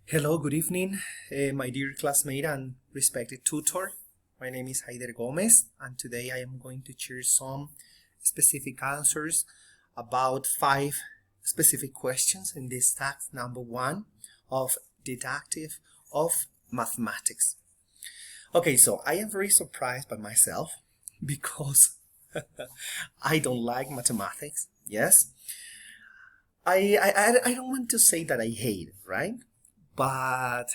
Hello, good evening, my dear classmate and respected tutor. My name is Jaider Gómez, and today I am going to share some specific answers about 5 specific questions in this task number 1 of Didactics of Mathematics. Okay, so I am very surprised by myself because I don't like mathematics. Yes, I don't want to say that I hate it, right? But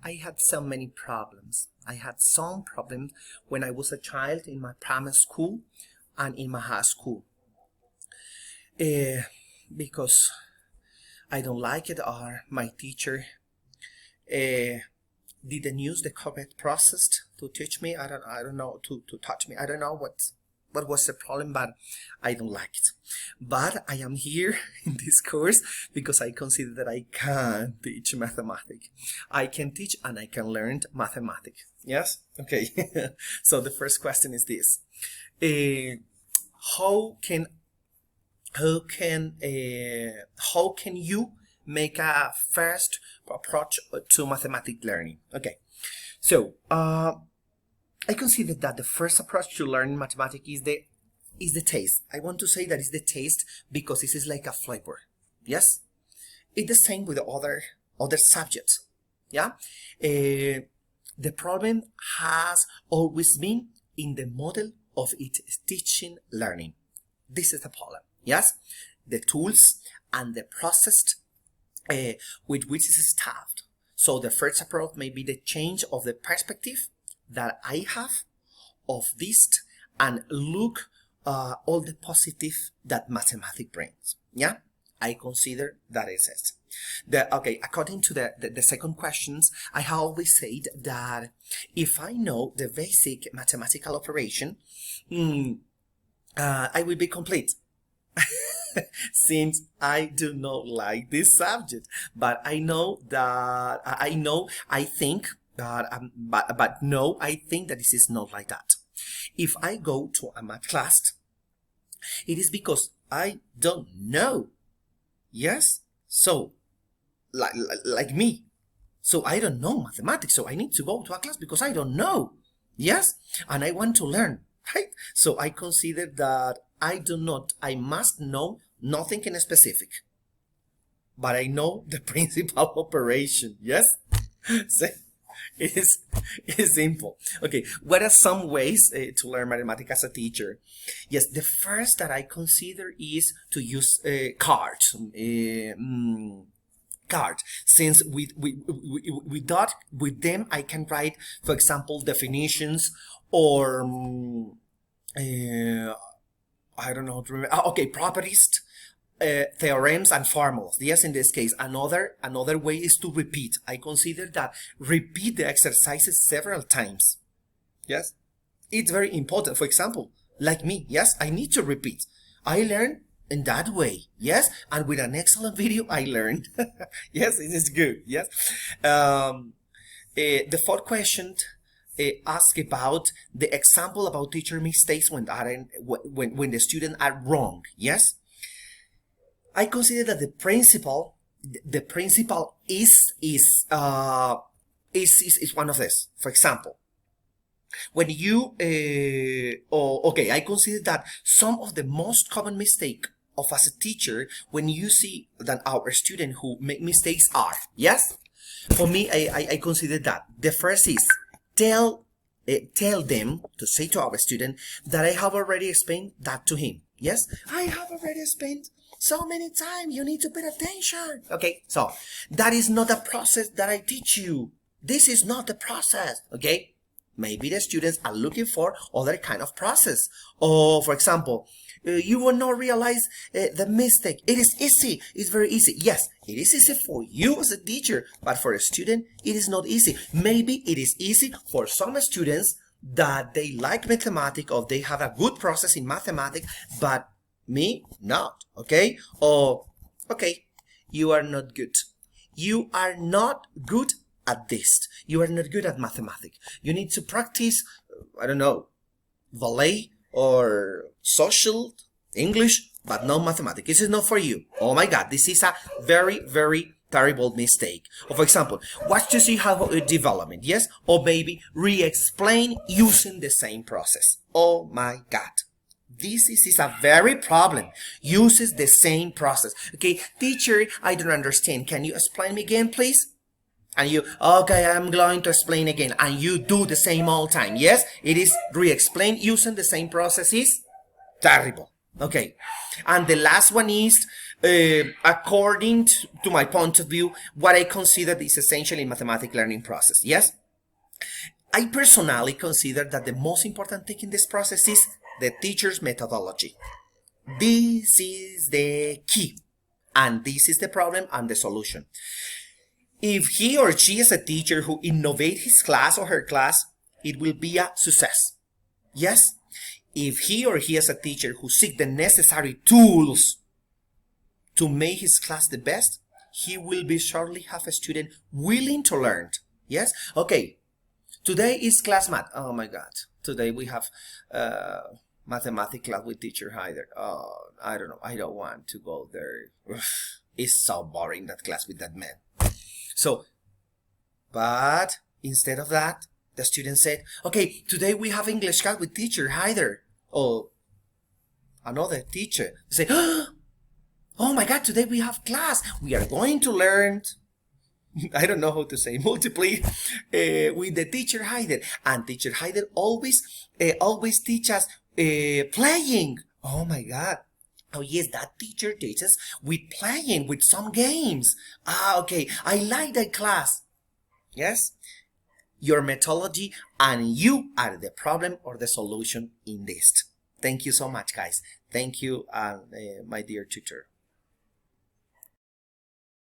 I had so many problems. I had some problems when I was a child in my primary school and in my high school. Because I don't like it, or my teacher didn't use the correct process to teach me. I don't know, to touch me. I don't know what was the problem, but I don't like it. But I am here in this course because I consider that I can teach mathematics. I can teach and I can learn mathematics. Yes? Okay. So the first question is this. How can you make a first approach to mathematics learning? Okay. So, I consider that the first approach to learning mathematics is the taste. I want to say that it's the taste because this is like a flavor. Yes? It's the same with the other subjects. Yeah? The problem has always been in the model of its teaching learning. This is the problem. Yes? The tools and the process with which it is staffed. So the first approach may be the change of the perspective that I have of this and look all the positive that mathematics brings. Yeah, I consider that is it. According to the second questions, I have always said that if I know the basic mathematical operation, I will be complete. Since I do not like this subject, but I think that this is not like that. If I go to a math class, it is because I don't know. Yes? So, like me. So I don't know mathematics, so I need to go to a class because I don't know. Yes? And I want to learn, right? So I consider that I must know nothing in specific. But I know the principal operation. Yes? So, it is simple. Okay, what are some ways to learn mathematics as a teacher? Yes, the first that I consider is to use cards. Since with them I can write, for example, definitions or I don't know how to remember. Okay, properties. Theorems and formulas. Yes, in this case, another way is to repeat. I consider that repeat the exercises several times. Yes, it's very important. For example, like me, yes, I need to repeat. I learn in that way. Yes, and with an excellent video, I learned. Yes, it is good. Yes. The fourth question ask about the example about teacher mistakes when the students are wrong. Yes. I consider that the principle is one of this. For example, when you I consider that some of the most common mistake of as a teacher when you see that our student who make mistakes are, yes, for me I consider that the first is tell them to say to our student that I have already explained that to him. Yes, I have already explained so many times, you need to pay attention. Okay, so that is not a process that I teach you. This is not the process, okay? Maybe the students are looking for other kind of process. Or, for example, you will not realize the mistake. It is easy. It's very easy. Yes, it is easy for you as a teacher, but for a student, it is not easy. Maybe it is easy for some students that they like mathematics or they have a good process in mathematics, but me, not, okay? Or, okay, you are not good. You are not good at this. You are not good at mathematics. You need to practice, I don't know, ballet or social, English, but no mathematics. This is not for you. Oh my God, this is a very, very Terrible mistake. Or for example, watch to see how development, yes? Or maybe re-explain using the same process. Oh my God. This is a very problem. Uses the same process. Okay, teacher, I don't understand. Can you explain me again, please? And you, okay, I'm going to explain again. And you do the same all time. Yes, it is re-explain using the same process is terrible. Okay, and the last one is, according to my point of view, what I consider is essentially mathematical learning process. Yes, I personally consider that the most important thing in this process is the teacher's methodology. This is the key, and this is the problem and the solution. If he or she is a teacher who innovates his class or her class, it will be a success. Yes? If he or he is a teacher who seeks the necessary tools to make his class the best, he will be surely have a student willing to learn. Yes? Okay. Today is class math. Oh my God. Today we have mathematics class with teacher Jaider. Oh, I don't know. I don't want to go there. It's so boring, that class with that man. So, but instead of that, the student said, okay, today we have English class with teacher Jaider. Or another teacher say, oh my God, today we have class. We are going to learn, I don't know how to say, multiply with the teacher Jaider. And teacher Jaider always teach us playing. Oh my God. Oh yes, that teacher teaches with playing, with some games. Ah, okay, I like that class. Yes? Your methodology and you are the problem or the solution in this. Thank you so much, guys. Thank you, my dear tutor.